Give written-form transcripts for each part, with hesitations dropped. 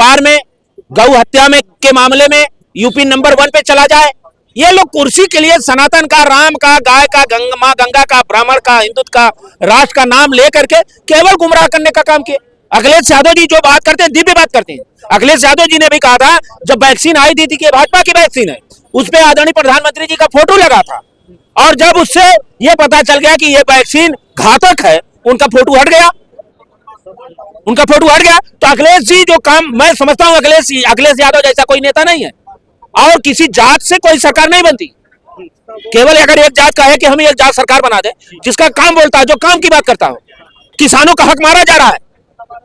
व्यापार में, गौ हत्या में के मामले में यूपी नंबर 1 पे चला जाए। ये लोग कुर्सी के लिए सनातन का, राम का, गाय का, माँ गंगा का, ब्राह्मण का, हिंदुत्व का, राष्ट्र का नाम लेकर के केवल गुमराह करने का काम किया। अखिलेश यादव जी जो बात करते हैं, दिव्य बात करते हैं। अखिलेश यादव जी ने भी कहा था, जब वैक्सीन आई थी कि भाजपा की वैक्सीन है, उस पर आदरणीय प्रधानमंत्री जी का फोटो लगा था, और जब उससे ये पता चल गया कि ये वैक्सीन घातक है, उनका फोटो हट गया। तो अखिलेश जी जो काम, मैं समझता हूं अखिलेश यादव जैसा कोई नेता नहीं है, और किसी जात से कोई सरकार नहीं बनती। केवल अगर एक जात का है कि हम एक जात सरकार बना दे, जिसका काम बोलता है, जो काम की बात करता हो। किसानों का हक मारा जा रहा है,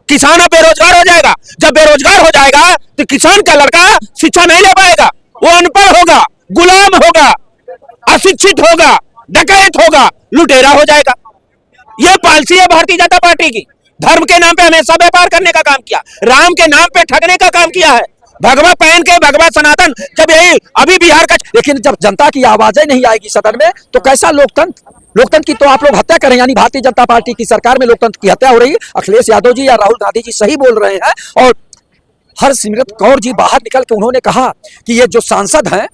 किसान अब बेरोजगार हो जाएगा। जब बेरोजगार हो जाएगा तो किसान का लड़का शिक्षा नहीं ले पाएगा, वो अनपढ़ होगा, गुलाम होगा, अशिक्षित होगा, डकैत होगा, लुटेरा हो जाएगा। यह पॉलिसी है भारतीय जनता पार्टी की। धर्म के नाम पे हमेशा व्यापार करने का काम किया, राम के नाम पे ठगने का काम किया है, भगवा पहन के, भगवा सनातन। जब यही अभी बिहार का, लेकिन जब जनता की आवाजें नहीं आएगी सदन में, तो कैसा लोकतंत्र की तो आप लोग हत्या करें। यानी भारतीय जनता पार्टी की सरकार में लोकतंत्र की हत्या हो रही है। अखिलेश यादव जी या राहुल गांधी जी सही बोल रहे हैं। और हरसिमरत कौर जी बाहर निकल के उन्होंने कहा कि ये जो सांसद हैं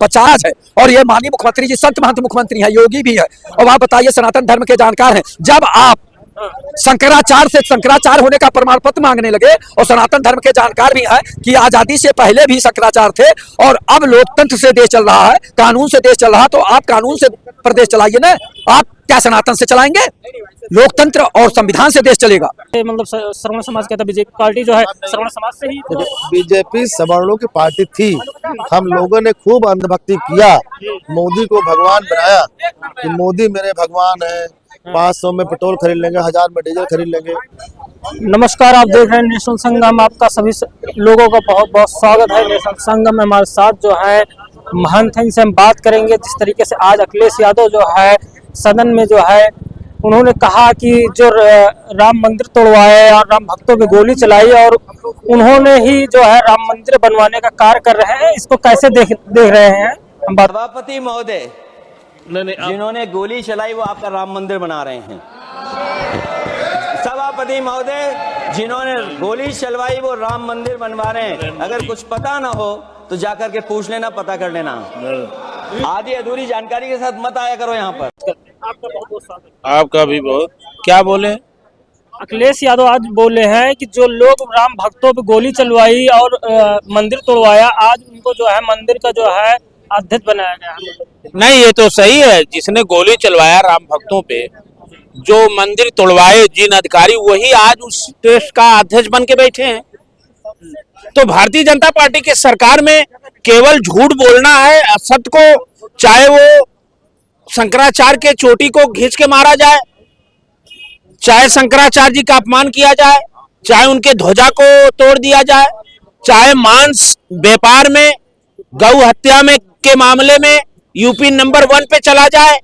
50 है, और ये माननीय मुख्यमंत्री जी संत महंत मुख्यमंत्री हैं, योगी भी है। और आप बताइए, सनातन धर्म के जानकार हैं, जब आप शंकराचार्य से शंकराचार्य होने का प्रमाण पत्र मांगने लगे, और सनातन धर्म के जानकार भी हैं कि आजादी से पहले भी शंकराचार्य थे, और अब लोकतंत्र से देश चल रहा है, कानून से देश चल रहा है, तो आप कानून से प्रदेश चलाइए ना। आप क्या सनातन से चलाएंगे? लोकतंत्र और संविधान से देश चलेगा। मतलब श्रवण समाज कहता है, बीजेपी पार्टी जो है श्रवण समाज से ही। बीजेपी सवर्णों की पार्टी थी। हम लोगों ने खूब अंधभक्ति किया, मोदी को भगवान बनाया कि मोदी मेरे भगवान है। 500 में पेट्रोल खरीद लेंगे, 1000 में डीजल खरीद लेंगे। नमस्कार, आप देख रहे हैं नेशनल संगम। आपका सभी लोगों का बहुत बहुत स्वागत है। नेशनल संगम में हमारे साथ जो है महंत हैं, इनसे हम बात करेंगे। जिस तरीके से आज अखिलेश यादव जो है सदन में जो है, उन्होंने कहा कि जो राम मंदिर तोड़वाए और राम भक्तों पे गोली चलाई, और उन्होंने ही जो है राम मंदिर बनवाने का कार्य कर रहे हैं। इसको कैसे देख रहे हैं हम बात। सभापति महोदय जिन्होंने गोली चलाई वो आपका राम मंदिर बना रहे हैं। सभापति महोदय जिन्होंने गोली चलवाई वो राम मंदिर बनवा रहे हैं। अगर कुछ पता ना हो तो जाकर के पूछ लेना, पता कर लेना। आधी अधूरी जानकारी के साथ मत आया करो यहाँ पर। आपका बहुत बहुत स्वागत। आपका भी बहुत। क्या बोले? अखिलेश यादव आज बोले हैं कि जो लोग राम भक्तों पे गोली चलवाई और मंदिर तोड़वाया, आज उनको जो है मंदिर का जो है अध्यक्ष बनाया गया। नहीं, ये तो सही है। जिसने गोली चलवाया राम भक्तों पे, जो मंदिर तोड़वाए जिन अधिकारी, वही आज उस देश का अध्यक्ष बन के बैठे हैं। तो भारतीय जनता पार्टी की सरकार में केवल झूठ बोलना है, असत्य को, चाहे वो शंकराचार्य के चोटी को घींच के मारा जाए, चाहे शंकराचार्य जी का अपमान किया जाए, चाहे उनके ध्वजा को तोड़ दिया जाए, चाहे मांस व्यापार में, गौ हत्या में के मामले में यूपी नंबर 1 पे चला जाए।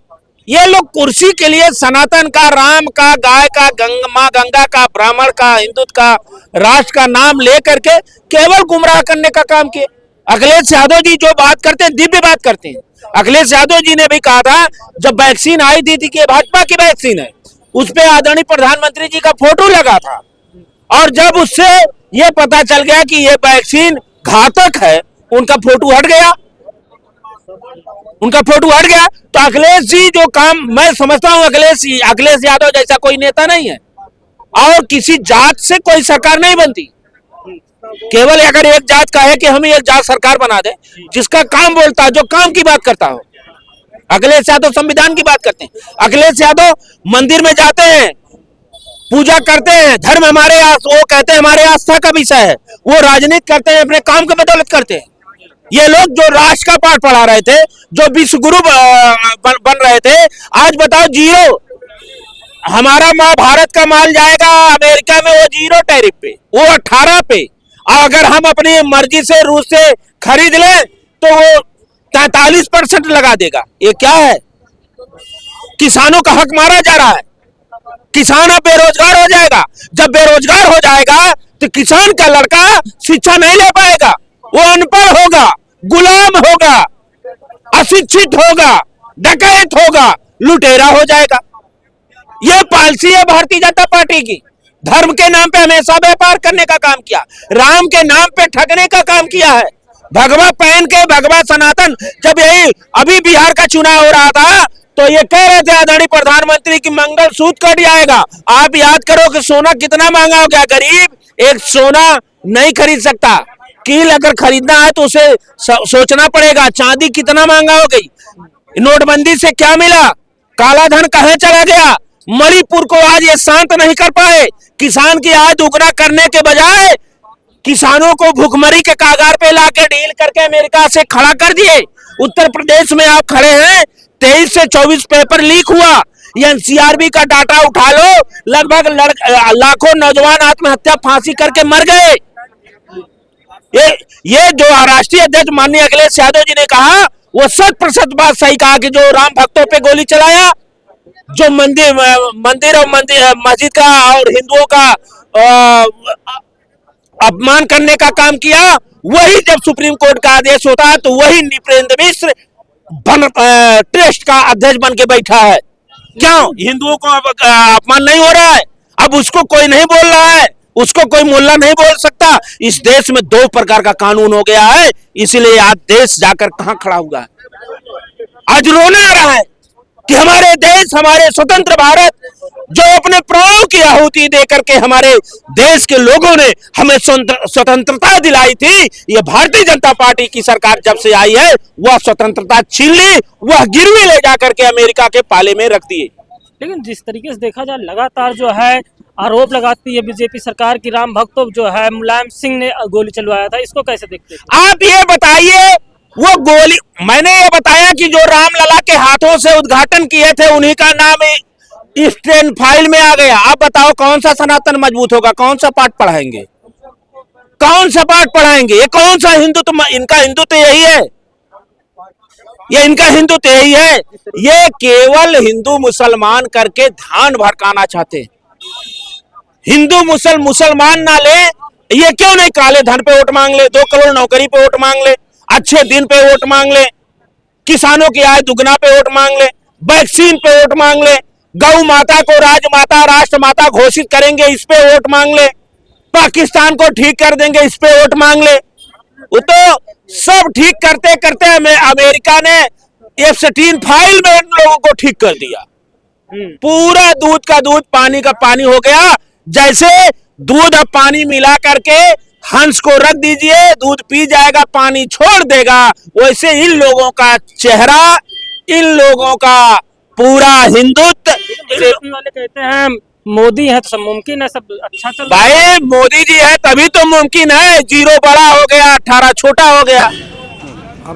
ये लोग कुर्सी के लिए सनातन का, राम का, गाय का, माँ गंगा का, ब्राह्मण का, हिंदुत्व का, राष्ट्र का नाम लेकर के केवल गुमराह करने का काम किए। अखिलेश यादव जी जो बात करते हैं, दिव्य बात करते हैं। अखिलेश यादव जी ने भी कहा था, जब वैक्सीन आई थी कि भाजपा की वैक्सीन है, उस पे आदरणीय प्रधानमंत्री जी का फोटो लगा था, और जब उससे ये पता चल गया कि ये वैक्सीन घातक है, उनका फोटो हट गया। तो अखिलेश जी जो काम, मैं समझता हूं अखिलेश यादव जैसा कोई नेता नहीं है, और किसी जात से कोई सरकार नहीं बनती। केवल अगर एक जात का है कि हम एक जात सरकार बना दे, जिसका काम बोलता है, जो काम की बात करता हो। अखिलेश यादव संविधान की बात करते हैं। अखिलेश यादव मंदिर में जाते हैं, पूजा करते हैं, धर्म हमारे, वो कहते हैं हमारे आस्था का विषय है। वो राजनीति करते हैं, अपने काम की बदौलत करते हैं। ये लोग जो राष्ट्र का पाठ पढ़ा रहे थे, जो विश्व गुरु बन रहे थे, आज बताओ जीरो। हमारा भारत का माल जाएगा अमेरिका में, वो 0 टैरिफ पे, वो 18 पे। और अगर हम अपनी मर्जी से रूस से खरीद लें तो वो 43% लगा देगा। ये क्या है? किसानों का हक मारा जा रहा है। किसान अब बेरोजगार हो जाएगा। जब बेरोजगार हो जाएगा तो किसान का लड़का शिक्षा नहीं ले पाएगा, वो अनपढ़ होगा, गुलाम होगा, अशिक्षित होगा, डकैत होगा, लुटेरा हो जाएगा। यह पॉलिसी है भारतीय जनता पार्टी की। धर्म के नाम पे हमेशा व्यापार करने का काम किया, राम के नाम पे ठगने का काम किया है। भगवा पहन के भगवा सनातन, जब यही अभी बिहार का चुनाव हो रहा था तो ये कह रहे थे आदरणीय प्रधानमंत्री की मंगल सूत्र कट जाएगा। आप याद करो कि सोना कितना महंगा हो गया, गरीब एक सोना नहीं खरीद सकता, कील अगर खरीदना है तो उसे सोचना पड़ेगा। चांदी कितना महंगा हो गई, नोटबंदी से क्या मिला, काला धन कहां चला गया। मणिपुर को आज ये शांत नहीं कर पाए, किसान की आय दुगना करने के बजाय किसानों को भूखमरी के कागार पे लाके डील करके अमेरिका से खड़ा कर दिए। उत्तर प्रदेश में आप खड़े हैं, 23 से 24 पेपर लीक हुआ। एनसीआरबी का डाटा उठा लो, लगभग लाखों नौजवान आत्महत्या फांसी करके मर गए। ये जो राष्ट्रीय अध्यक्ष माननीय अखिलेश यादव जी ने कहा वो 100% बात सही कहा कि जो राम भक्तों पे गोली चलाया, जो मंदिर और मस्जिद का और हिंदुओं का अपमान करने का काम किया, वही जब सुप्रीम कोर्ट का आदेश होता है तो वही नृपेंद्र मिश्र ट्रस्ट का अध्यक्ष बन के बैठा है। क्यों हिंदुओं को अपमान नहीं हो रहा है? अब उसको कोई नहीं बोल रहा है, उसको कोई मुल्ला नहीं बोल सकता। इस देश में 2 प्रकार का कानून हो गया है, इसलिए आज देश जाकर कहां खड़ा हुआ है। आज रोना आ रहा है कि हमारे देश, हमारे स्वतंत्र भारत जो अपने प्राणों की आहुति देकर के हमारे देश के लोगों ने हमें स्वतंत्रता दिलाई थी, ये भारतीय जनता पार्टी की सरकार जब से आई है वह स्वतंत्रता छीन ली, वह गिरवी ले जाकर के अमेरिका के पाले में रख दिए। लेकिन जिस तरीके से देखा जाए लगातार जो है आरोप लगाती है बीजेपी सरकार की राम भक्तों जो है मुलायम सिंह ने गोली चलवाया था, इसको कैसे देखते हैं? आप ये बताइए, वो गोली मैंने ये बताया कि जो रामलला के हाथों से उद्घाटन किए थे उन्हीं का नाम स्टैंड फाइल में आ गया। आप बताओ कौन सा सनातन मजबूत होगा? कौन सा पाठ पढ़ाएंगे? कौन सा पाठ पढ़ाएंगे? ये कौन सा हिंदुत्व? इनका हिंदुत्व यही है, ये इनका हिंदुत्व यही है। ये केवल हिंदू मुसलमान करके ध्यान भटकाना चाहते हैं। हिंदू मुसलमान ना ले, ये क्यों नहीं काले धन पे वोट मांग ले, 2 करोड़ नौकरी पे वोट मांग ले, अच्छे दिन पे वोट मांग ले, किसानों की आय दुगना पे वोट मांग ले, वैक्सीन पे वोट मांग ले, गौ माता को राजमाता राष्ट्र माता घोषित करेंगे इस पे वोट मांग ले, पाकिस्तान को ठीक कर देंगे इस पे वोट मांग ले। वो तो सब ठीक करते करते अमेरिका ने F-16 फाइल में इन लोगों को ठीक कर दिया। पूरा दूध का दूध पानी का पानी हो गया। जैसे दूध और पानी मिला करके हंस को रख दीजिए, दूध पी जाएगा, पानी छोड़ देगा, वैसे इन लोगों का चेहरा, इन लोगों का पूरा हिंदुत्व। वाले कहते हैं मोदी है तो सब मुमकिन है, सब अच्छा चल रहा है। भाई मोदी जी है तभी तो मुमकिन है। 0 बड़ा हो गया, 18 छोटा हो गया,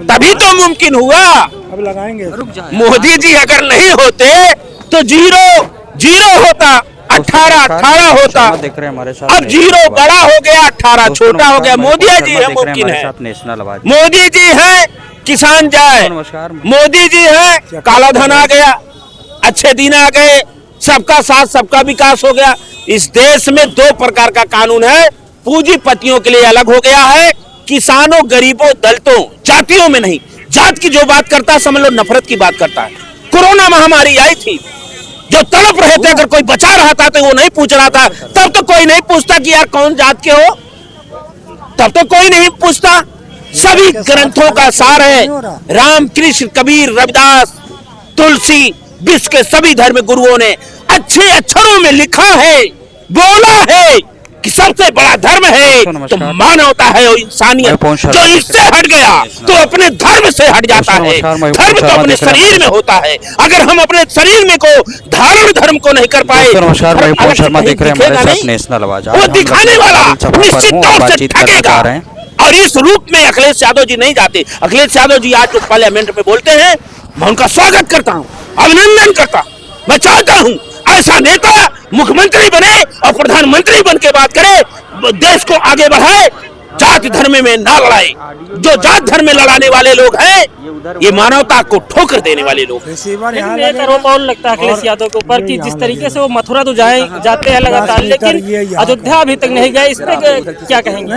तभी तो मुमकिन हुआ। अब लगाएंगे, मोदी जी अगर नहीं होते तो 0 होता, 18 होता। देख रहे हैं हमारे साथ। अब 0 बड़ा हो गया, 18 छोटा हो गया। मोदी जी है, मुमकिन है। मोदी जी है, किसान जाए। मोदी जी है, काला धन आ गया, अच्छे दिन आ गए, सबका साथ सबका विकास हो गया। इस देश में 2 प्रकार का कानून है, पूंजीपतियों के लिए अलग हो गया है, किसानों, गरीबों, दलितों, जातियों में नहीं। जात की जो बात करता है समझ लो नफरत की बात करता है। कोरोना महामारी आई थी, जो तड़प रहे थे, अगर कोई बचा रहा था तो वो नहीं पूछ रहा था। तब तो कोई नहीं पूछता कि यार कौन जात के हो, तब तो कोई नहीं पूछता। सभी ग्रंथों का सार है, राम, कृष्ण, कबीर, रविदास, तुलसी, विश्व के सभी धर्म गुरुओं ने अच्छे अक्षरों में लिखा है, बोला है कि सबसे बड़ा धर्म है तो मानवता है और इंसानियत। जो इससे हट गया तो अपने धर्म से हट जाता है। धर्म तो अपने शरीर में होता है। अगर हम अपने शरीर में को धारण धर्म को नहीं कर पाए, वो दिखाने वाला निश्चित तौर से ठगेगा। और इस रूप में अखिलेश यादव जी नहीं जाते। अखिलेश यादव जी आज जो पार्लियामेंट में बोलते हैं, मैं उनका स्वागत करता हूँ, अभिनंदन करता हूँ। मैं चाहता हूँ ऐसा नेता मुख्यमंत्री बने और प्रधानमंत्री बन के बात करे, देश को आगे बढ़ाए। जात धर्म में ना लड़ाए। जो जात धर्म में लड़ाने वाले लोग हैं ये मानवता को ठोकर देने वाले लोग हैं। लेकिन एक आरोप और लगता है अखिलेश यादव के ऊपर कि जिस तरीके से वो मथुरा तो जाते हैं लगातार, लेकिन अयोध्या अभी तक नहीं गए। इस पे क्या कहेंगे?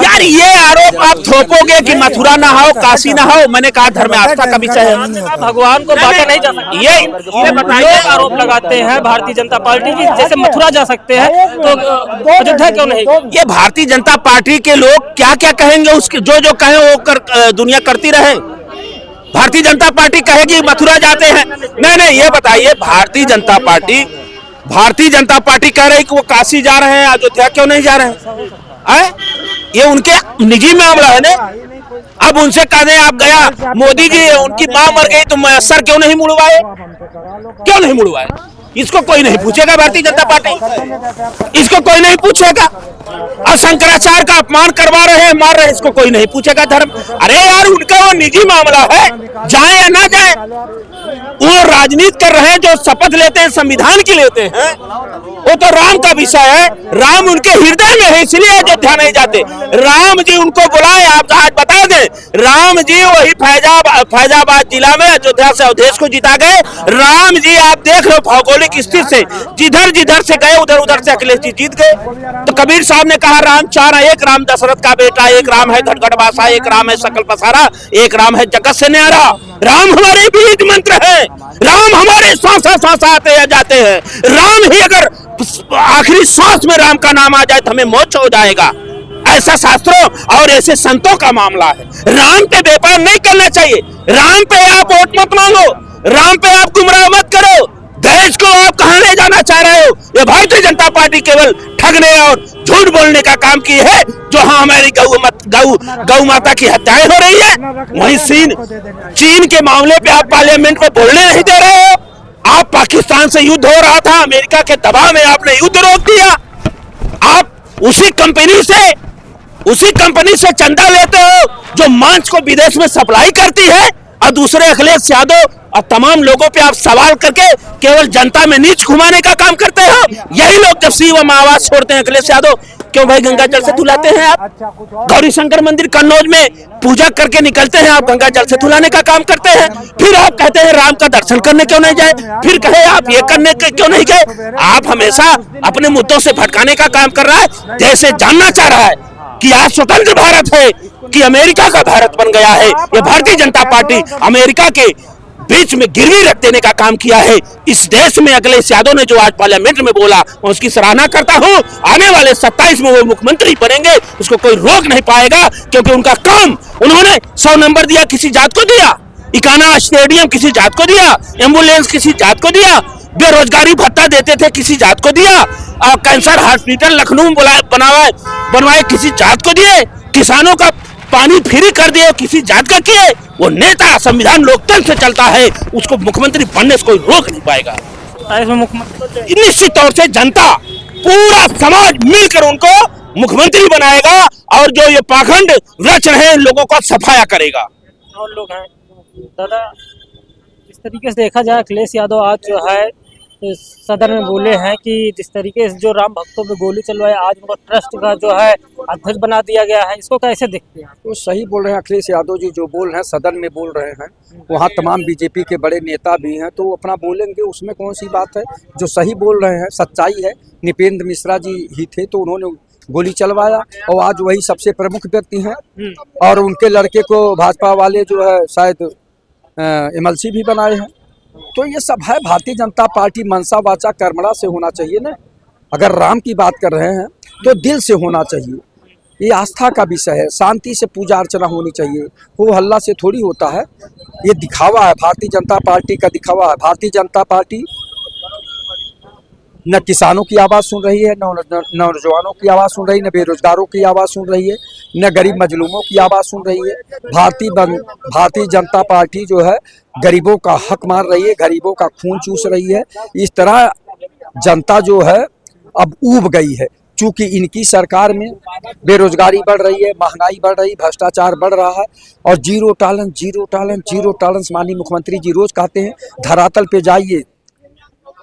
यार ये आरोप आप थोपोगे कि मथुरा ना हो, काशी ना हो। मैंने कहा धर्म आस्था का विषय है, भगवान को बांटा नहीं जा सकता। ये बताइए। लोग आरोप लगाते हैं भारतीय जनता पार्टी की, जैसे मथुरा जा सकते हैं तो अयोध्या क्यों नहीं? ये भारतीय जनता पार्टी के लोग क्या क्या कहेंगे, उसके जो कहें वो दुनिया करती रहे। भारतीय जनता पार्टी कहेगी मथुरा जाते हैं, नहीं ये बताइए भारतीय जनता पार्टी कह रही कि वो काशी जा रहे हैं, अयोध्या क्यों नहीं जा रहे हैं? ये उनके निजी मामला है ना। अब उनसे कह दें आप गया मोदी जी उनकी मां मर गई तो सर क्यों नहीं मुड़वाए, क्यों नहीं मुड़वाए? इसको कोई नहीं पूछेगा भारतीय जनता पार्टी, इसको कोई नहीं पूछेगा। और शंकराचार्य का अपमान करवा रहे हैं, मार रहे हैं, इसको कोई नहीं पूछेगा धर्म। अरे यार उनका वो निजी मामला है, जाए या ना जाए। वो राजनीति कर रहे हैं, जो शपथ लेते हैं संविधान की लेते हैं, वो तो राम का विषय है। राम उनके हृदय में है, इसलिए अयोध्या नहीं जाते। राम जी उनको बुलाए, आप आज बता दें, राम जी वही फैजाबाद जिला में अयोध्या से अवधेश को जिता गए। राम जी आप देख लो भौगोलिक स्थिति से जिधर से गए उधर से अखिलेश जी जीत गए। तो कबीर साहब ने कहा राम चार है, एक राम दशरथ का बेटा, एक राम है घटघटवासा, एक राम है सकल पसारा, एक राम है जगत से न्यारा। राम हमारे बीज मंत्र है, राम हमारे सांस आते जाते हैं। राम ही अगर आखिरी सांस में राम का नाम आ जाए तो हमें मोक्ष हो जाएगा। ऐसा शास्त्रों और ऐसे संतों का मामला है। राम पे व्यापार नहीं करना चाहिए। राम पे आप वोट मत मांगो, राम पे आप गुमराह मत करो। देश को आप कहां ले जाना चाह रहे हो? ये भारतीय जनता पार्टी केवल ठगने और झूठ बोलने का काम की है। जो हाँ हमारी गौ माता की हत्याएं हो रही है, वहीं चीन के मामले पे आप पार्लियामेंट में बोलने नहीं दे रहे हो। आप पाकिस्तान से युद्ध हो रहा था, अमेरिका के दबाव में आपने युद्ध रोक दिया। आप उसी कंपनी से चंदा लेते हो जो मांस को विदेश में सप्लाई करती है, और दूसरे अखिलेश यादव और तमाम लोगों पे आप सवाल करके केवल जनता में नीच घुमाने का काम करते हो। यही लोग जब शिव आवाज छोड़ते हैं अखिलेश यादव, क्यों भाई गंगा जल से धुलाते हैं आप? गौरी शंकर मंदिर कन्नौज में पूजा करके निकलते हैं, आप गंगा जल से धुलाने का काम करते हैं। फिर आप कहते हैं राम का दर्शन करने क्यों नहीं जाए, फिर कहे आप ये करने के क्यों नहीं गए। आप हमेशा अपने मुद्दों से भटकाने का काम कर रहा है। देश से जानना चाह रहा है कि आज स्वतंत्र भारत है कि अमेरिका का भारत बन गया है। ये भारतीय जनता पार्टी अमेरिका के बीच में गिरवी रख देने का काम किया है। इस देश में अखिलेश यादव ने जो आज पार्लियामेंट में बोला, मैं उसकी सराहना करता हूं। आने वाले 27 में वो मुख्यमंत्री बनेंगे, उसको कोई रोक नहीं पाएगा, क्योंकि उनका काम, उन्होंने 100 नंबर दिया किसी जात को दिया, इकाना स्टेडियम किसी जात को दिया, एम्बुलेंस किसी जात को दिया, बेरोजगारी भत्ता देते थे किसी जात को दिया, कैंसर हॉस्पिटल लखनऊ बनवाए किसी जात को दिए, किसानों का पानी फ्री कर दिए किसी जात का किए। वो नेता संविधान लोकतंत्र से चलता है, उसको मुख्यमंत्री बनने से कोई रोक नहीं पाएगा। निश्चित तौर से जनता, पूरा समाज मिलकर उनको मुख्यमंत्री बनाएगा, और जो ये पाखंड रच रहे हैं लोगों का सफाया करेगा। और लोग हैं दादा, जिस तरीके से देखा जाए अखिलेश यादव आज जो है सदन में बोले हैं कि जिस तरीके से जो राम भक्तों पे गोली चलवाए, आज उनको ट्रस्ट का जो है अध्यक्ष बना दिया गया है, इसको कैसे देखते हैं? तो सही बोल रहे हैं अखिलेश यादव जी, जो बोल रहे हैं सदन में बोल रहे हैं। वहाँ तमाम बीजेपी के बड़े नेता भी हैं, तो अपना बोलेंगे, उसमें कौन सी बात है। जो सही बोल रहे हैं, सच्चाई है। निपेंद्र मिश्रा जी ही थे तो उन्होंने गोली चलवाया, और आज वही सबसे प्रमुख व्यक्ति हैं। और उनके लड़के को भाजपा वाले जो है शायद MLC भी बनाए हैं। तो ये सब है भारतीय जनता पार्टी मनसा वाचा कर्मणा से होना चाहिए ना। अगर राम की बात कर रहे हैं तो दिल से होना चाहिए। ये आस्था का विषय है, शांति से पूजा अर्चना होनी चाहिए। हो हल्ला से थोड़ी होता है, ये दिखावा है, भारतीय जनता पार्टी का दिखावा है। भारतीय जनता पार्टी न किसानों की आवाज़ सुन रही है, न नौजवानों की आवाज़ सुन रही है, न बेरोजगारों की आवाज़ सुन रही है, न गरीब मजलूमों की आवाज़ सुन रही है। भारतीय जनता पार्टी जो है गरीबों का हक मार रही है, गरीबों का खून चूस रही है। इस तरह जनता जो है अब ऊब गई है, चूंकि इनकी सरकार में बेरोजगारी बढ़ रही है, महंगाई बढ़ रही, भ्रष्टाचार बढ़ रहा है, और जीरो टॉलरेंस माननीय मुख्यमंत्री जी रोज कहते हैं। धरातल पे जाइए,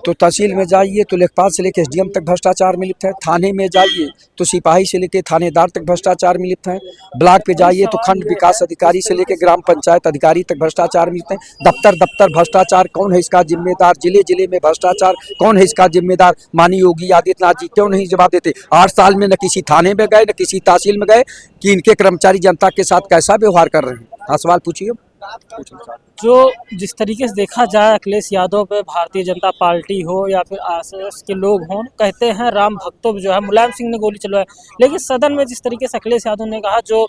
तो तहसील में जाइए तो लेखपाल से लेकर एसडीएम तक भ्रष्टाचार में लिप्त है, थाने में जाइए तो सिपाही से लेकर थानेदार तक भ्रष्टाचार में लिप्त है, ब्लॉक पे जाइए तो खंड विकास अधिकारी से लेकर ग्राम पंचायत अधिकारी तक भ्रष्टाचार में लिप्त है। दफ्तर दफ्तर भ्रष्टाचार, कौन है इसका जिम्मेदार? जिले जिले में भ्रष्टाचार, कौन है इसका जिम्मेदार? माननीय योगी आदित्यनाथ जी क्यों नहीं जवाब देते? 8 साल में न किसी थाने में गए, न किसी तहसील में गए कि इनके कर्मचारी जनता के साथ कैसा व्यवहार कर रहे हैं। हाँ, सवाल पूछिए। जो जिस तरीके से देखा जाए अखिलेश यादव पे भारतीय जनता पार्टी हो या फिर आरएसएस के लोग हों, कहते हैं राम भक्तों जो है मुलायम सिंह ने गोली चलवाया, लेकिन सदन में जिस तरीके से अखिलेश यादव ने कहा जो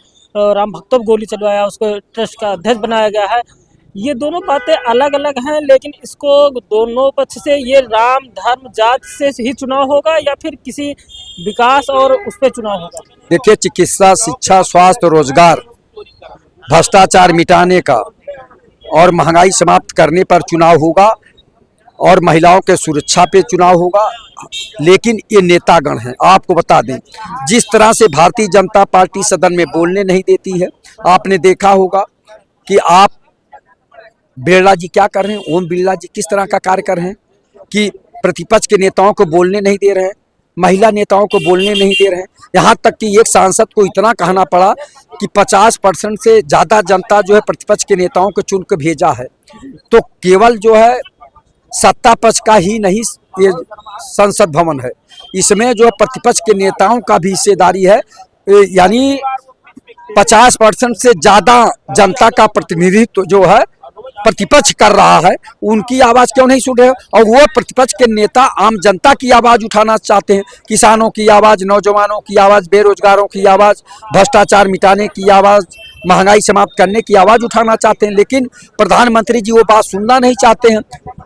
राम भक्तों गोली चलवाया उसको ट्रस्ट का अध्यक्ष बनाया गया है, ये दोनों बातें अलग अलग हैं, लेकिन इसको दोनों पक्ष से ये राम धर्म जात से ही चुनाव होगा या फिर किसी विकास और उस पर चुनाव होगा? देखिए, चिकित्सा, शिक्षा, स्वास्थ्य, रोजगार, भ्रष्टाचार मिटाने का और महंगाई समाप्त करने पर चुनाव होगा और महिलाओं के सुरक्षा पे चुनाव होगा। लेकिन ये नेतागण हैं, आपको बता दें, जिस तरह से भारतीय जनता पार्टी सदन में बोलने नहीं देती है, आपने देखा होगा कि आप बिरला जी क्या कर रहे हैं, ओम बिरला जी किस तरह का कार्य कर रहे हैं कि प्रतिपक्ष के नेताओं को बोलने नहीं दे रहे हैं, महिला नेताओं को बोलने नहीं दे रहे हैं। यहाँ तक कि एक सांसद को इतना कहना पड़ा कि 50% से ज़्यादा जनता जो है प्रतिपक्ष के नेताओं को चुन कर भेजा है। तो केवल जो है सत्ता पक्ष का ही नहीं ये संसद भवन है, इसमें जो प्रतिपक्ष के नेताओं का भी हिस्सेदारी है। यानी 50% से ज़्यादा जनता का प्रतिनिधित्व जो है प्रतिपक्ष कर रहा है, उनकी आवाज़ क्यों नहीं सुन रहे? और वो प्रतिपक्ष के नेता आम जनता की आवाज़ उठाना चाहते हैं, किसानों की आवाज़, नौजवानों की आवाज़, बेरोजगारों की आवाज़, भ्रष्टाचार मिटाने की आवाज़, महंगाई समाप्त करने की आवाज़ उठाना चाहते हैं। लेकिन प्रधानमंत्री जी वो बात सुनना नहीं चाहते हैं।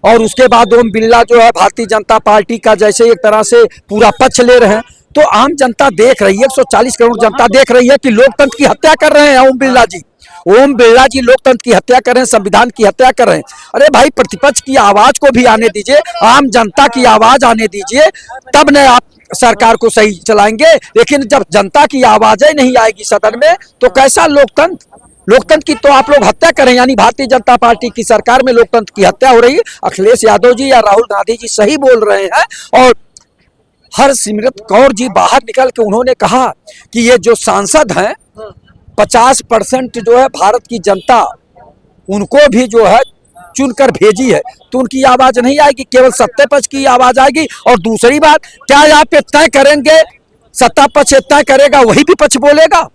और उसके बाद ओम बिरला जो है भारतीय जनता पार्टी का जैसे एक तरह से पूरा पक्ष ले रहे हैं, तो आम जनता देख रही है, 140 करोड़ जनता देख रही है कि लोकतंत्र की हत्या कर रहे हैं ओम बिरला जी। ओम बिरला जी लोकतंत्र की हत्या कर रहे हैं, संविधान की हत्या कर रहे हैं। अरे भाई, प्रतिपक्ष की आवाज को भी आने दीजिए, आम जनता की आवाज आने दीजिए, तब न आप सरकार को सही चलाएंगे। लेकिन जब जनता की आवाजें नहीं आएगी सदन में, तो कैसा लोकतंत्र? लोकतंत्र की तो आप लोग हत्या करें। यानी भारतीय जनता पार्टी की सरकार में लोकतंत्र की हत्या हो रही है। अखिलेश यादव जी या राहुल गांधी जी सही बोल रहे हैं। और हरसिमरत कौर जी बाहर निकल के उन्होंने कहा कि ये जो सांसद हैं 50% जो है भारत की जनता उनको भी जो है चुनकर भेजी है, तो उनकी आवाज नहीं आएगी, केवल सत्ता पक्ष की आवाज आएगी। और दूसरी बात, क्या यहाँ पे तय करेंगे, सत्ता पक्ष तय करेगा वही भी पक्ष बोलेगा?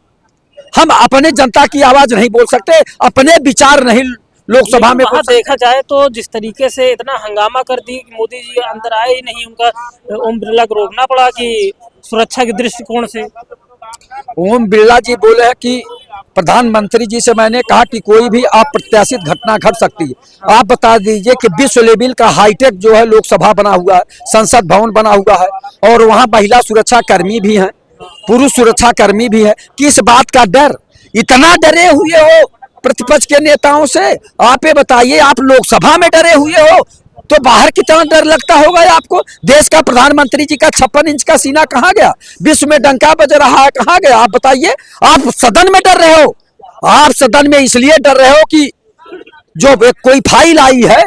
हम अपने जनता की आवाज नहीं बोल सकते, अपने विचार नहीं लोकसभा में वहाँ देखा जाए तो जिस तरीके से इतना हंगामा कर दी कि मोदी जी अंदर आए ही नहीं, उनका ओम बिरला को रोकना पड़ा कि सुरक्षा के दृष्टिकोण से। ओम बिरला जी बोले हैं कि प्रधानमंत्री जी से मैंने कहा कि कोई भी अप्रत्याशित घटना घट सकती है। आप बता दीजिए कि विश्व लेवल का हाईटेक जो है लोकसभा बना हुआ है, संसद भवन बना हुआ है, और वहाँ महिला सुरक्षा कर्मी भी हैं, पुरुष सुरक्षा कर्मी भी है। किस बात का डर? इतना डरे हुए हो प्रतिपक्ष के नेताओं से? आप ये बताइए, आप लोकसभा में डरे हुए हो तो बाहर कितना डर लगता होगा आपको? देश का प्रधानमंत्री जी का 56 इंच का सीना कहाँ गया? विश्व में डंका बज रहा है, कहाँ गया? आप बताइए। आप सदन में डर रहे हो। आप सदन में इसलिए डर रहे हो कि जो कोई फाइल आई है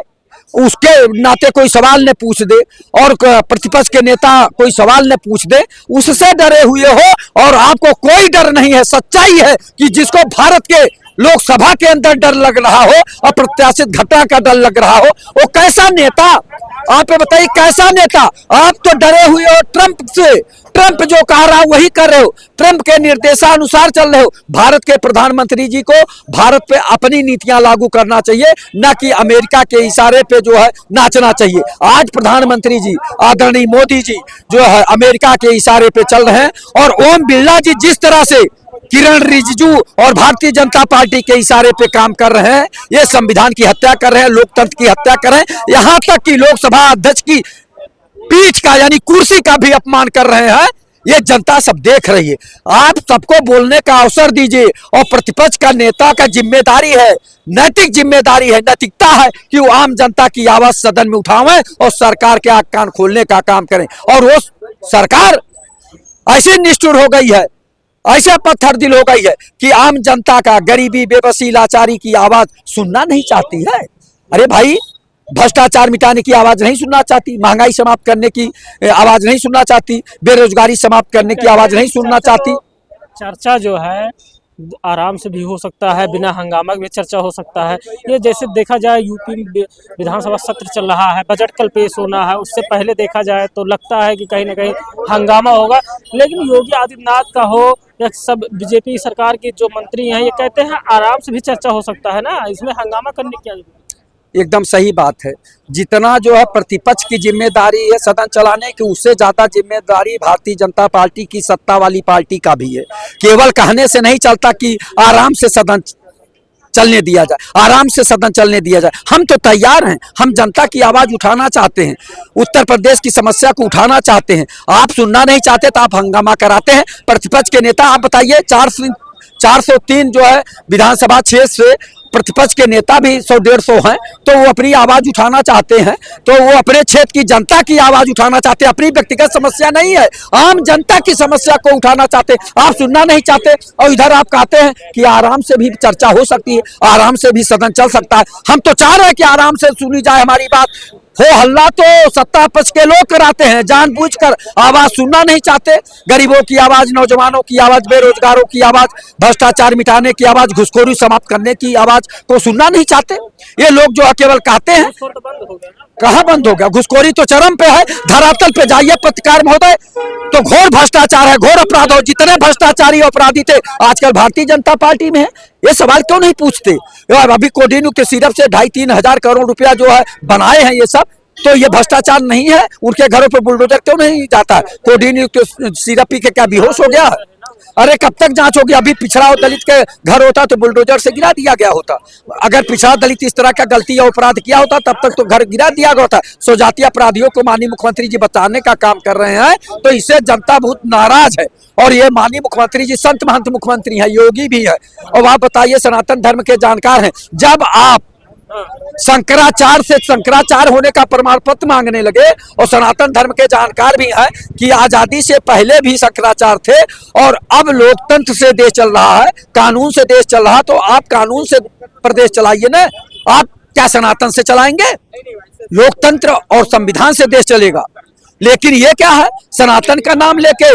उसके नाते कोई सवाल न पूछ दे, और प्रतिपक्ष के नेता कोई सवाल न पूछ दे, उससे डरे हुए हो। और आपको कोई डर नहीं है। सच्चाई है कि जिसको भारत के लोकसभा के अंदर डर लग रहा हो, अप्रत्याशित घटना का डर लग रहा हो, वो कैसा नेता? आप ये बताइए, कैसा नेता? आप तो डरे हुए हो ट्रंप से। ट्रंप जो कह रहा है वही कर रहे हो, ट्रंप के निर्देशानुसार चल रहे हो। भारत के प्रधानमंत्री जी को भारत पे अपनी नीतियां लागू करना चाहिए, न कि अमेरिका के इशारे पे जो है नाचना चाहिए। आज प्रधानमंत्री जी आदरणीय मोदी जी जो है अमेरिका के इशारे पे चल रहे हैं, और ओम बिरला जी जिस तरह से किरण रिजिजू और भारतीय जनता पार्टी के इशारे पे काम कर रहे हैं, ये संविधान की हत्या कर रहे हैं, लोकतंत्र की हत्या कर रहे हैं। यहां तक कि लोकसभा अध्यक्ष की पीठ का यानी कुर्सी का भी अपमान कर रहे हैं। ये जनता सब देख रही है। आप सबको बोलने का अवसर दीजिए। और प्रतिपक्ष का नेता का जिम्मेदारी है, नैतिक जिम्मेदारी है, नैतिकता है कि वो आम जनता की आवाज सदन में उठावें और सरकार के आंख कान खोलने का काम करें। और वो सरकार ऐसे निष्ठुर हो गई है, ऐसे पत्थर दिल हो गई है कि आम जनता का गरीबी, बेबसी, लाचारी की आवाज सुनना नहीं चाहती है। अरे भाई, भ्रष्टाचार मिटाने की आवाज नहीं सुनना चाहती, महंगाई समाप्त करने की आवाज नहीं सुनना चाहती, बेरोजगारी समाप्त करने की आवाज नहीं सुनना चाहती। चर्चा जो है आराम से भी हो सकता है, बिना हंगामा के भी चर्चा हो सकता है। ये जैसे देखा जाए यूपी में विधानसभा सत्र चल रहा है, बजट कल पेश होना है, उससे पहले देखा जाए तो लगता है कि कहीं ना कहीं हंगामा होगा। लेकिन योगी आदित्यनाथ का हो या सब बीजेपी सरकार के जो मंत्री हैं, ये कहते हैं आराम से भी चर्चा हो सकता है ना, इसमें हंगामा करने की क्या जरूरत है? एकदम सही बात है। जितना जो है प्रतिपक्ष की जिम्मेदारी है सदन चलाने की, उससे ज्यादा जिम्मेदारी भारतीय जनता पार्टी की, सत्ता वाली पार्टी का भी है। केवल कहने से नहीं चलता कि आराम से सदन चलने दिया जाए, आराम से सदन चलने दिया जाए। हम तो तैयार हैं, हम जनता की आवाज उठाना चाहते हैं, उत्तर प्रदेश की समस्या को उठाना चाहते हैं। आप सुनना नहीं चाहते तो आप हंगामा कराते हैं। प्रतिपक्ष के नेता आप बताइए, 403 जो है विधानसभा क्षेत्र से प्रतिपक्ष के नेता भी 100-150 हैं, तो वो अपनी आवाज उठाना चाहते हैं, तो वो अपने क्षेत्र की जनता की आवाज उठाना चाहते हैं। अपनी व्यक्तिगत समस्या नहीं है, आम जनता की समस्या को उठाना चाहते हैं। आप सुनना नहीं चाहते और इधर आप कहते हैं कि आराम से भी चर्चा हो सकती है, आराम से भी सदन चल सकता है। हम तो चाह रहे हैं कि आराम से सुनी जाए हमारी बात। हो हल्ला तो सत्ता पक्ष के लोग कराते हैं, जानबूझकर आवाज सुनना नहीं चाहते। गरीबों की आवाज, नौजवानों की आवाज, बेरोजगारों की आवाज, भ्रष्टाचार मिटाने की आवाज, घुसखोरी समाप्त करने की आवाज को सुनना नहीं चाहते। ये लोग जो केवल कहते हैं, कहाँ बंद हो गया? घुसखोरी तो चरम पे है। धरातल पे जाइए पत्रकार महोदय, तो घोर भ्रष्टाचार है, घोर अपराध हो। जितने भ्रष्टाचारी अपराधी थे आजकल भारतीय जनता पार्टी में है। ये सवाल क्यों नहीं पूछते? अभी कोडिनु के सिरप से 2,5-3 हजार करोड़ रुपया जो है बनाए हैं, ये सब तो ये भ्रष्टाचार नहीं है? उनके घरों पर बुलडोजर क्यों नहीं जाता? कोडिनु के सिरप पी के क्या बेहोश हो गया? अरे कब तक जांच होगी? अभी पिछड़ा और दलित के घर होता तो बुलडोजर से गिरा दिया गया होता। अगर पिछड़ा दलित इस तरह का गलती या अपराध किया होता तब तक तो घर गिरा दिया गया होता। सो जातीय अपराधियों को माननीय मुख्यमंत्री जी बताने का काम कर रहे हैं, तो इससे जनता बहुत नाराज है। और ये माननीय मुख्यमंत्री जी संत महंत मुख्यमंत्री है, योगी भी है। और आप बताइए, सनातन धर्म के जानकार हैं, जब आप शंकराचार्य से शंकराचार्य होने का प्रमाण पत्र मांगने लगे, और सनातन धर्म के जानकार भी हैं कि आजादी से पहले भी शंकराचार्य थे, और अब लोकतंत्र से देश चल रहा है, कानून से देश चल रहा है, तो आप कानून से प्रदेश चलाइए ना। आप क्या सनातन से चलाएंगे? लोकतंत्र और संविधान से देश चलेगा। लेकिन ये क्या है, सनातन का नाम लेके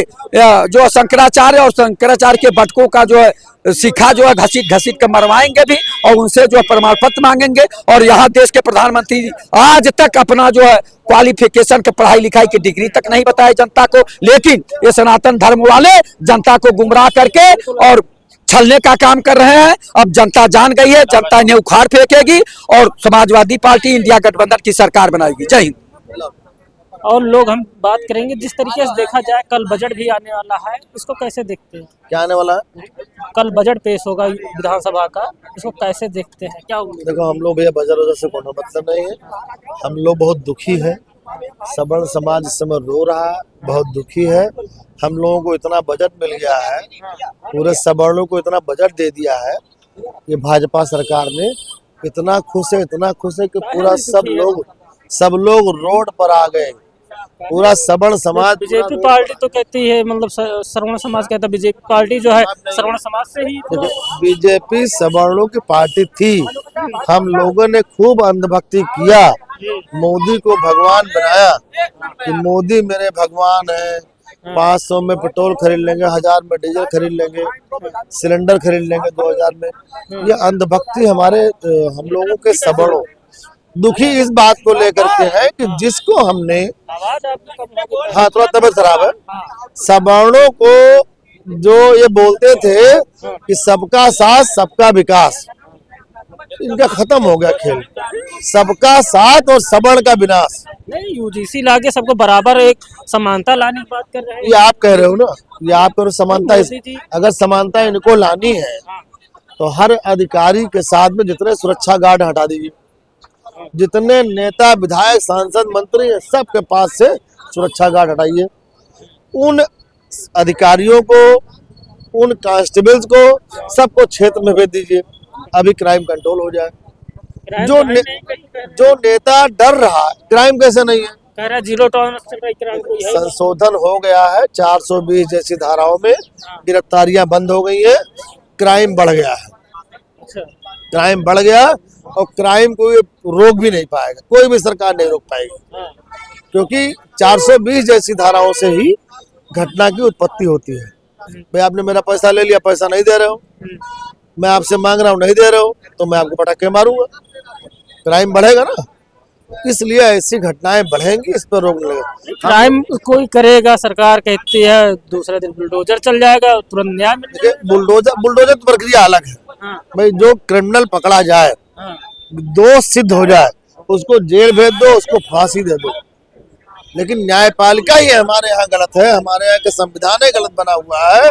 जो शंकराचार्य और शंकराचार्य के बटकों का जो है शिखा जो है घसीट घसीट कर मरवाएंगे भी, और उनसे जो प्रमाण पत्र मांगेंगे। और यहाँ देश के प्रधानमंत्री आज तक अपना जो है क्वालिफिकेशन के पढ़ाई लिखाई की डिग्री तक नहीं बताए जनता को। लेकिन ये सनातन धर्म वाले जनता को गुमराह करके और छलने का काम कर रहे हैं। अब जनता जान गई है, जनता इन्हें उखाड़ फेंकेगी और समाजवादी पार्टी इंडिया गठबंधन की सरकार बनाएगी। जय हिंद। और लोग हम बात करेंगे जिस तरीके से देखा जाए, कल बजट भी आने वाला है, इसको कैसे देखते हैं? क्या आने वाला है? कल बजट पेश होगा विधानसभा का, इसको कैसे देखते हैं? क्या उम्मीद? देखो, हम लोग भैया बजट वजह से कोई मतलब नहीं है। हम लोग बहुत दुखी है, सवर्ण समाज इस समय रो रहा है, बहुत दुखी है। हम लोगों को इतना बजट मिल गया है, पूरे सवर्णों को इतना बजट दे दिया है, ये भाजपा सरकार ने। इतना खुश है कि पूरा सब लोग रोड पर आ गए। पूरा सवर्ण समाज, बीजेपी पार्टी तो कहती है, मतलब श्रवण समाज कहता है बीजेपी पार्टी जो है श्रवण समाज से ही तो... बीजेपी सवर्णों की पार्टी थी। हम लोगों ने खूब अंधभक्ति किया, मोदी को भगवान बनाया कि मोदी मेरे भगवान है। 500 में पेट्रोल खरीद लेंगे, 1000 में डीजल खरीद लेंगे, सिलेंडर खरीद लेंगे 2000 में। ये अंधभक्ति हमारे हम लोगों के सवर्णों दुखी इस बात को लेकर के है कि जिसको हमने, हाँ थोड़ा तबीयत खराब है, सवर्णों को जो ये बोलते थे कि सबका साथ सबका विकास, इनका खत्म हो गया खेल। सबका साथ और सवर्ण का विनाश। नहीं, यूजीसी लाके सबको बराबर एक समानता लाने की बात कर रहे हैं। ये आप कह रहे हो ना, ये आप कह रहे हो समानता। अगर समानता इनको लानी है तो हर अधिकारी के साथ में जितने सुरक्षा गार्ड हटा दीजिए, जितने नेता विधायक सांसद मंत्री हैं सबके पास से सुरक्षा गार्ड हटाइए। उन अधिकारियों को, उन कांस्टेबल्स को, सबको क्षेत्र में भेज दीजिए, अभी क्राइम कंट्रोल हो जाए। जो नेता डर रहा, क्राइम कैसे नहीं है? कह रहा 0 टॉलरेंस। संशोधन हो गया है 420 जैसी धाराओं में, गिरफ्तारियां बंद हो गई है, क्राइम बढ़ गया है। क्राइम बढ़ गया और क्राइम कोई रोक भी नहीं पाएगा, कोई भी सरकार नहीं रोक पाएगी, क्योंकि 420 जैसी धाराओं से ही घटना की उत्पत्ति होती है। भाई आपने मेरा पैसा ले लिया, पैसा नहीं दे रहे हो, मैं आपसे मांग रहा हूँ, नहीं दे रहे हो, तो मैं आपको पटाखे मारूंगा, क्राइम बढ़ेगा ना। इसलिए ऐसी घटनाएं बढ़ेंगी, इस पर रोक लगेगा। क्राइम कोई करेगा, सरकार कहती है दूसरे दिन बुलडोजर चल जाएगा, तुरंत न्याय मिल देखिए बुलडोजर तो प्रक्रिया अलग है। हाँ। भाई जो क्रिमिनल पकड़ा जाए, हाँ। दोष सिद्ध हो जाए, उसको जेल भेज दो, उसको फांसी दे दो, लेकिन न्यायपालिका ही हमारे यहाँ गलत है, हमारे यहाँ का संविधान ही गलत बना हुआ है।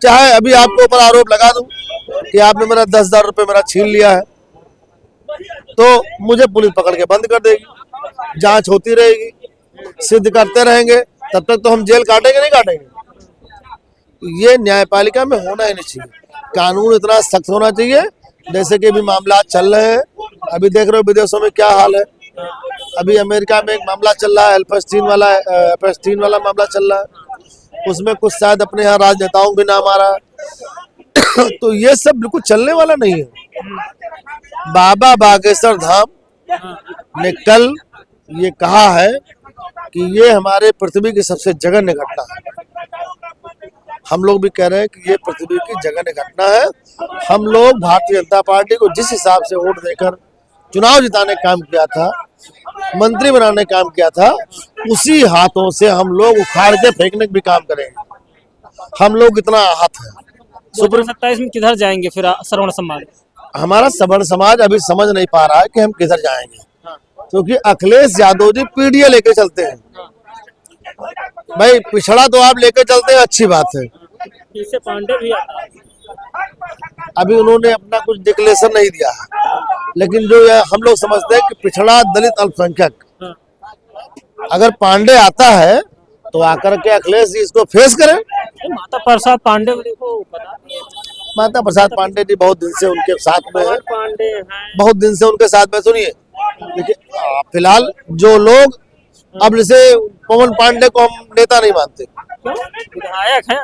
चाहे अभी आपके ऊपर आरोप लगा दूं कि आपने मेरा 10,000 रुपये मेरा छीन लिया है, तो मुझे पुलिस पकड़ के बंद कर देगी, जांच होती रहेगी, सिद्ध करते रहेंगे, तब तक तो हम जेल काटेंगे नहीं काटेंगे। ये न्यायपालिका में होना ही नहीं चाहिए। कानून इतना सख्त होना चाहिए, जैसे कि अभी मामला चल रहे हैं, अभी देख रहे हो विदेशों में क्या हाल है। अभी अमेरिका में एक मामला चल रहा है, एल्पस्टीन वाला मामला चल रहा है, उसमें कुछ शायद अपने यहाँ राजनेताओं भी नाम आ रहा है। तो ये सब बिल्कुल चलने वाला नहीं है। बाबा बागेश्वर धाम ने कल ये कहा है कि ये हमारे पृथ्वी की सबसे जघन्य घटना है। हम लोग भी कह रहे हैं कि ये पृथ्वी की जघन्य घटना है। हम लोग भारतीय जनता पार्टी को जिस हिसाब से वोट देकर चुनाव जिताने का काम किया था, मंत्री बनाने का काम किया था, उसी हाथों से हम लोग उखाड़ के फेंकने का भी काम करेंगे। हम लोग इतना आहत है। 2027 में किधर जाएंगे फिर श्रवण समाज? हमारा सवर्ण समाज अभी समझ नहीं पा रहा है कि हम किधर जाएंगे, क्योंकि अखिलेश यादव जी पीडीए लेके चलते हैं। भाई पिछड़ा तो आप लेके चलते हैं, अच्छी बात है। पीछे पांडे भी आता है। अभी उन्होंने अपना कुछ डिक्लेरेशन नहीं दिया है, लेकिन जो हम लोग समझते हैं कि पिछड़ा दलित अल्पसंख्यक, अगर पांडे आता है तो आकर के अखिलेश जी इसको फेस करें। माता प्रसाद पांडे को देखो, बता दिए। माता प्रसाद पांडे जी बहुत दिन से उनके साथ में है, पांडे हैं। बहुत दिन से उनके साथ में। सुनिए, देखिए फिलहाल जो लोग, अब जैसे पवन पांडे को हम नेता नहीं मानते, विधायक है,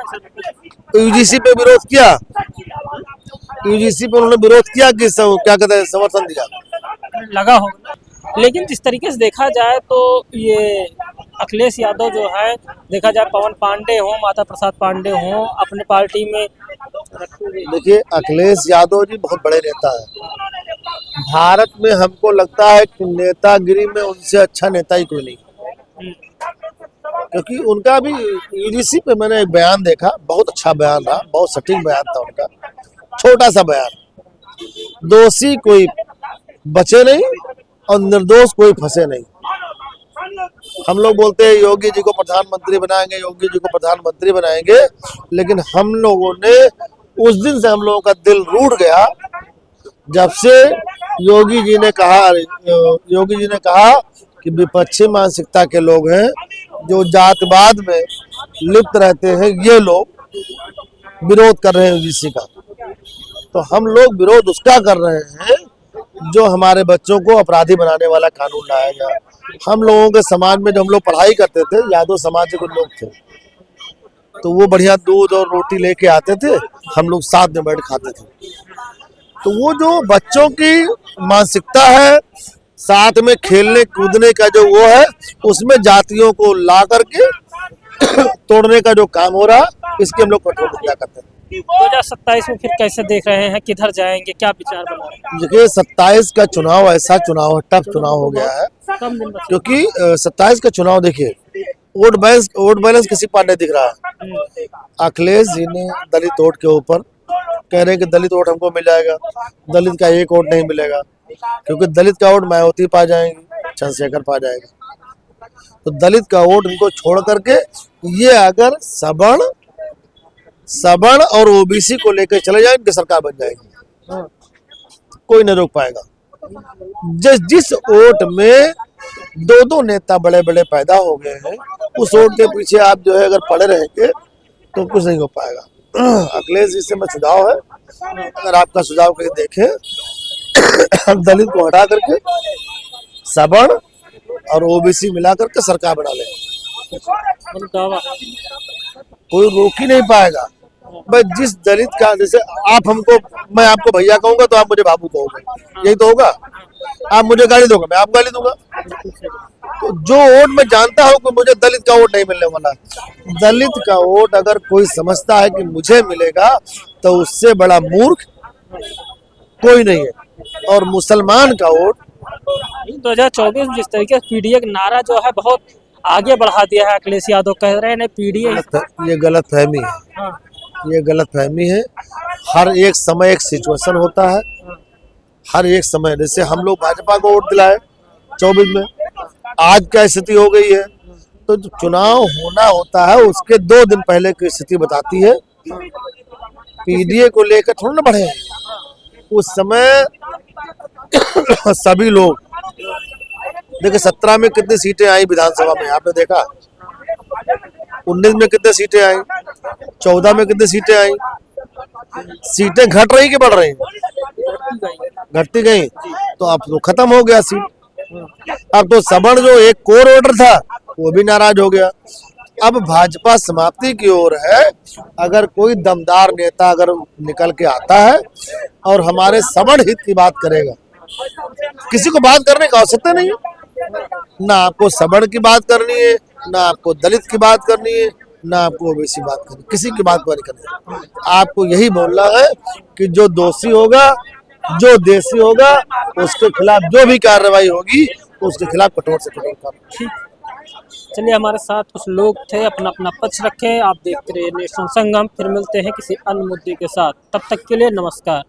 यूजीसी पे विरोध किया, यूजीसी पे उन्होंने विरोध किया कि क्या कहते हैं, समर्थन दिया। लगा होगा। लेकिन जिस तरीके से देखा जाए तो ये अखिलेश यादव जो है, देखा जाए पवन पांडे हो, माता प्रसाद पांडे हो, अपने पार्टी में देखिए अखिलेश यादव जी बहुत बड़े नेता है। भारत में हमको लगता है कि नेतागिरी में उनसे अच्छा नेता ही कोई नहीं, क्योंकि उनका भी यूजीसी पे मैंने एक बयान देखा, बहुत अच्छा बयान था, बहुत सटीक बयान था उनका। छोटा सा बयान, दोषी कोई बचे नहीं और निर्दोष कोई फंसे नहीं। हम लोग बोलते हैं योगी जी को प्रधानमंत्री बनाएंगे, योगी जी को प्रधानमंत्री बनाएंगे, लेकिन हम लोगों ने उस दिन से हम लोगों का दिल रूठ गया जब से योगी जी ने कहा कि विपक्षी मानसिकता के लोग हैं, जो जातवाद में लिप्त रहते हैं, ये लोग विरोध कर रहे हैं यूजीसी का। तो हम लोग विरोध उसका कर रहे हैं जो हमारे बच्चों को अपराधी बनाने वाला कानून लाया गया। हम लोगों के समाज में, जब हम लोग पढ़ाई करते थे, यादव समाज के कुछ लोग थे, तो वो बढ़िया दूध और रोटी लेके आते थे, हम लोग साथ में बैठ खाते थे। तो वो जो बच्चों की मानसिकता है, साथ में खेलने कूदने का जो वो है, उसमें जातियों को ला करके तोड़ने का जो काम हो रहा, इसकी हम लोग कठोर निंदा करते हैं। 2027 में फिर कैसे देख रहे हैं, किधर जाएंगे, क्या विचार बना रहे हैं? देखिए 27 का चुनाव ऐसा चुनाव है, टफ चुनाव हो गया है, कम दिन बचे। क्योंकि 27 का चुनाव देखिए वोट बैलेंस किसी पार नहीं दिख रहा है। अखिलेश जी ने दलित वोट के ऊपर कह रहे हैं कि दलित वोट हमको मिल जाएगा, दलित का एक वोट नहीं मिलेगा, क्योंकि दलित का वोट मायावती पा जाएंगे, चंद्रशेखर पा जाएगा। तो दलित का वोट इनको छोड़ करके ये अगर सवर्ण और ओबीसी को लेकर चले जाए, इनकी सरकार बन जाएगी, कोई नहीं रोक पाएगा। जिस वोट में दो नेता बड़े बड़े पैदा हो गए हैं, उस वोट के पीछे आप जो है अगर पड़े रहेंगे तो कुछ नहीं हो पाएगा। अखिलेश जी से मैं सुझाव है, अगर आपका सुझाव कहीं देखें, दलित को हटा करके सवर्ण और ओबीसी मिला करके सरकार बना ले, मतलब दावा कोई रोक ही नहीं पाएगा। भाई जिस दलित का, जैसे आप हमको, मैं आपको भैया कहूंगा तो आप मुझे बाबू कहोगे, यही तो होगा। आप मुझे गाली दोगे, मैं आपको गाली दूंगा। तो जो वोट मैं जानता हूं कि मुझे दलित का वोट नहीं मिलने वाला, दलित का वोट अगर कोई समझता है कि मुझे मिलेगा तो उससे बड़ा मूर्ख कोई नहीं है। और मुसलमान का वोट 2024 जिस तरीके से पीडीए का नारा जो है बहुत आगे बढ़ा दिया है, अखिलेश यादव कह रहे हैं पीडीए। ये गलत फहमी है, ये गलत फहमी है। हर एक समय एक सिचुएशन होता है, हर एक समय, जैसे हम लोग भाजपा को वोट दिलाए 24 में, आज क्या स्थिति हो गई है, तो जो चुनाव होना होता है उसके 2 दिन पहले की स्थिति बताती है। पीडीए को लेकर थोड़ा ना बढ़े, उस समय सभी लोग देखिए 17 में कितनी सीटें आई विधानसभा में, आपने देखा, 19 में कितनी सीटें आई, 14 में कितनी सीटें आई, सीटें घट रही कि बढ़ रही, घटती गई। तो अब तो खत्म हो गया सीट। अब तो सवर्ण जो एक कोर वोटर था वो भी नाराज हो गया। अब भाजपा समाप्ति की ओर है। अगर कोई दमदार नेता अगर निकल के आता है और हमारे सवर्ण हित की बात करेगा, किसी को बात करने की आवश्यकता नहीं है, ना आपको सवर्ण की बात करनी है, ना आपको दलित की बात करनी है, ना आपको ओबीसी बात करनी, किसी की बात नहीं करनी है। आपको यही बोलना है कि जो दोषी होगा, जो देशी होगा, उसके खिलाफ जो भी कार्रवाई होगी उसके खिलाफ कठोर से कठोर कार्रवाई। चलिए, हमारे साथ कुछ लोग थे, अपना अपना पक्ष रखे। आप देखते रहिए नेशन संगम, फिर मिलते हैं किसी अन्य मुद्दे के साथ। तब तक के लिए नमस्कार।